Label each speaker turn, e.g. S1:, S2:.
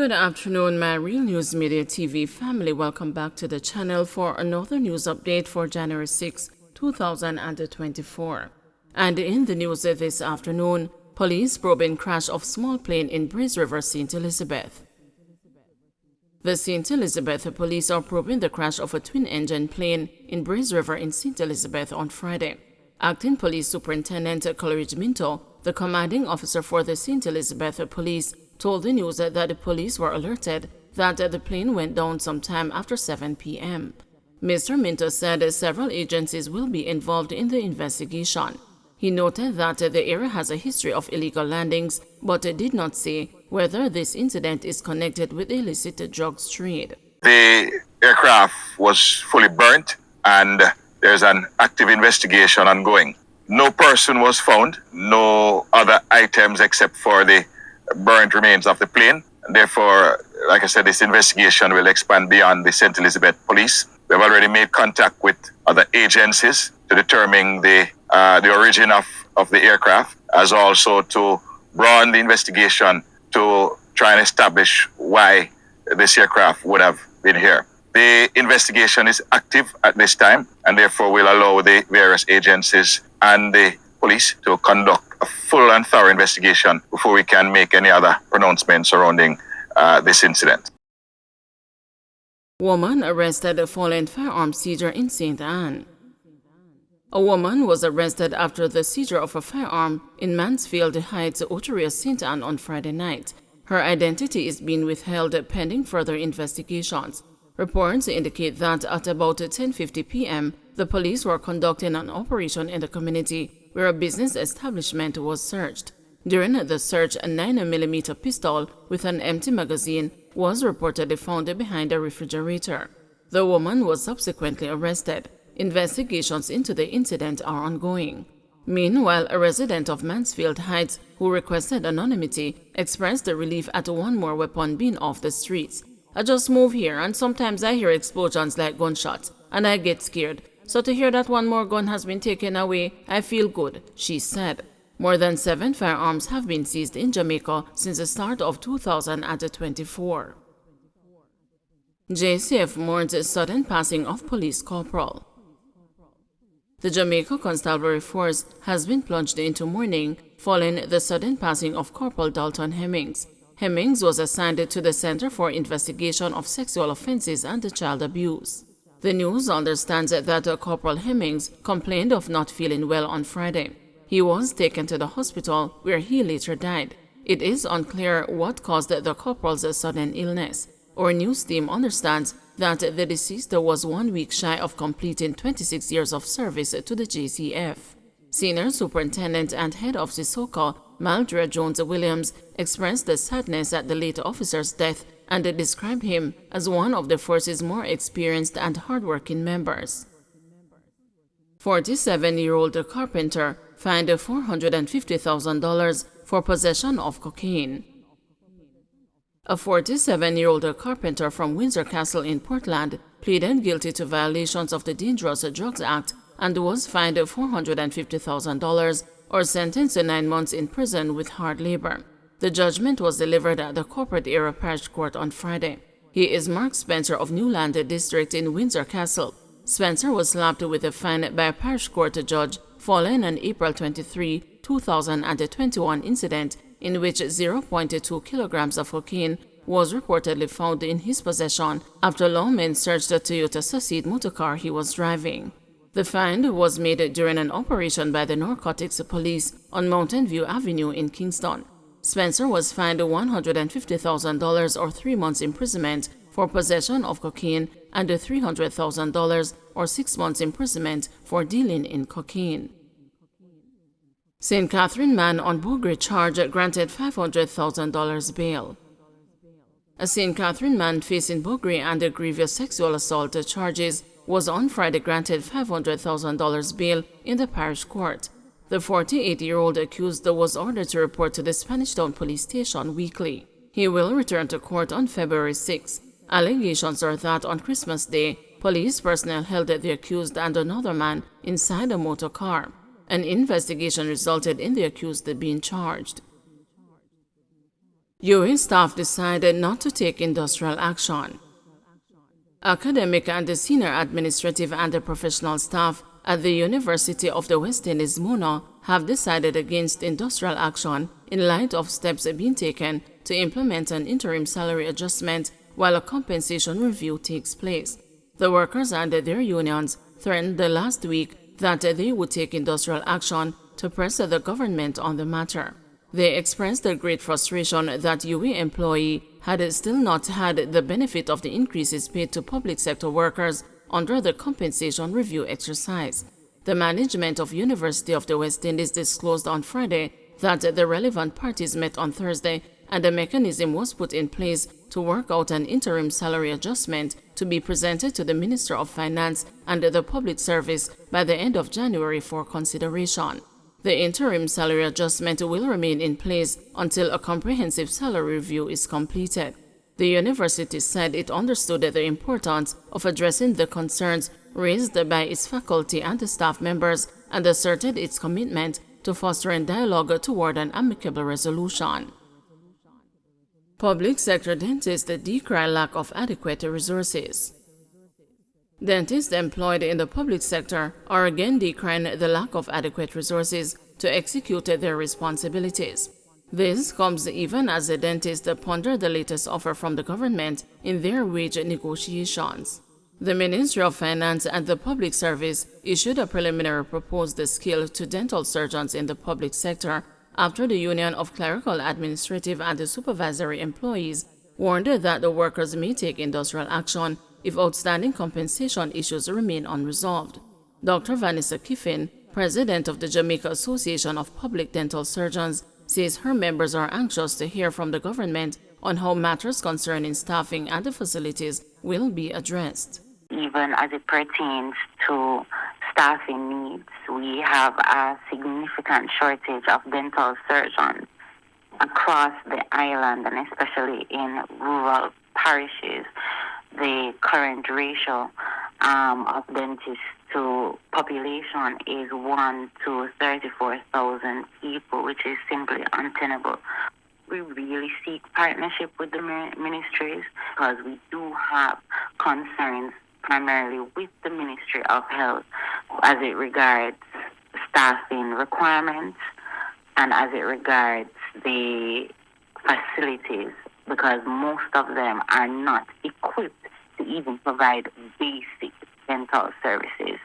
S1: Good afternoon, my Real News Media TV family. Welcome back to the channel for another news update for January 6, 2024. And in the news this afternoon, police probing crash of small plane in Breeze River, St. Elizabeth. The St. Elizabeth police are probing the crash of a twin-engine plane in Breeze River in St. Elizabeth on Friday. Acting Police Superintendent Coleridge Minto, the commanding officer for the St. Elizabeth Police, told the news that the police were alerted that the plane went down sometime after 7 p.m. Mr. Minto said several agencies will be involved in the investigation. He noted that the area has a history of illegal landings, but did not say whether this incident is connected with illicit drugs trade.
S2: The aircraft was fully burnt and there's an active investigation ongoing. No person was found, no other items except for the burnt remains of the plane. And therefore, like I said, this investigation will expand beyond the St. Elizabeth Police. We have already made contact with other agencies to determine the origin of the aircraft, as also to broaden the investigation to try and establish why this aircraft would have been here. The investigation is active at this time, and therefore will allow the various agencies and the police to conduct a full and thorough investigation before we can make any other pronouncement surrounding this incident.
S1: Woman arrested following firearm seizure in St. Anne. A woman was arrested after the seizure of a firearm in Mansfield Heights, Oteria, St. Anne on Friday night. Her identity is being withheld pending further investigations. Reports indicate that at about 10:50 p.m., the police were conducting an operation in the community where a business establishment was searched. During the search, a 9mm pistol with an empty magazine was reportedly found behind a refrigerator. The woman was subsequently arrested. Investigations into the incident are ongoing. Meanwhile, a resident of Mansfield Heights who requested anonymity expressed relief at one more weapon being off the streets. "I just move here and sometimes I hear explosions like gunshots and I get scared. So to hear that one more gun has been taken away, I feel good," she said. More than 7 firearms have been seized in Jamaica since the start of 2024. JCF Mourns sudden passing of police corporal. The Jamaica Constabulary Force has been plunged into mourning following the sudden passing of Corporal Dalton Hemmings. Hemmings was assigned to the Center for Investigation of Sexual Offenses and Child Abuse. The news understands that Corporal Hemmings complained of not feeling well on Friday. He was taken to the hospital where he later died. It is unclear what caused the corporal's sudden illness. Our news team understands that the deceased was 1 week shy of completing 26 years of service to the JCF. Senior Superintendent and Head of Sissoka, Maldra Jones-Williams, expressed the sadness at the late officer's death and described him as one of the force's more experienced and hardworking members. 47-year-old Carpenter fined $450,000 for possession of cocaine. A 47-year-old Carpenter from Windsor Castle in Portland pleaded guilty to violations of the Dangerous Drugs Act and was fined $450,000 or sentenced to 9 months in prison with hard labor. The judgment was delivered at the Corporate Area Parish Court on Friday. He is Mark Spencer of Newland District in Windsor Castle. Spencer was slapped with a fine by a parish court judge following an April 23, 2021 incident in which 0.2 kilograms of cocaine was reportedly found in his possession after lawmen searched the Toyota Succeed motorcar he was driving. The find was made during an operation by the Narcotics Police on Mountain View Avenue in Kingston. Spencer was fined $150,000 or 3 months imprisonment for possession of cocaine and $300,000 or 6 months imprisonment for dealing in cocaine. St. Catherine man on burglary charge granted $500,000 bail. A St. Catherine man facing burglary and grievous sexual assault charges was on Friday granted $500,000 bail in the parish court. The 48-year-old accused was ordered to report to the Spanish Town Police Station weekly. He will return to court on February 6. Allegations are that on Christmas Day, police personnel held the accused and another man inside a motor car. An investigation resulted in the accused being charged. UWI staff decided not to take industrial action. Academic and the senior administrative and the professional staff at the University of the West Indies, Mona, have decided against industrial action in light of steps being taken to implement an interim salary adjustment while a compensation review takes place. The workers and their unions threatened the last week that they would take industrial action to press the government on the matter. They expressed their great frustration that UWI employee had still not had the benefit of the increases paid to public sector workers under the compensation review exercise. The management of University of the West Indies disclosed on Friday that the relevant parties met on Thursday and a mechanism was put in place to work out an interim salary adjustment to be presented to the Minister of Finance and the Public Service by the end of January for consideration. The interim salary adjustment will remain in place until a comprehensive salary review is completed. The university said it understood the importance of addressing the concerns raised by its faculty and the staff members and asserted its commitment to fostering dialogue toward an amicable resolution. Public sector dentists decry lack of adequate resources. Dentists employed in the public sector are again decrying the lack of adequate resources to execute their responsibilities. This comes even as the dentists ponder the latest offer from the government in their wage negotiations. The Ministry of Finance and the Public Service issued a preliminary proposed scale to dental surgeons in the public sector after the Union of Clerical, Administrative and Supervisory Employees warned that the workers may take industrial action if outstanding compensation issues remain unresolved. Dr. Vanessa Kiffin, president of the Jamaica Association of Public Dental Surgeons, says her members are anxious to hear from the government on how matters concerning staffing and the facilities will be addressed.
S3: Even as it pertains to staffing needs, we have a significant shortage of dental surgeons across the island and especially in rural parishes. The current ratio of dentists to population is 1 to 34,000 people, which is simply untenable. We really seek partnership with the ministries because we do have concerns primarily with the Ministry of Health as it regards staffing requirements and as it regards the facilities, because most of them are not equipped to even provide basic dental services.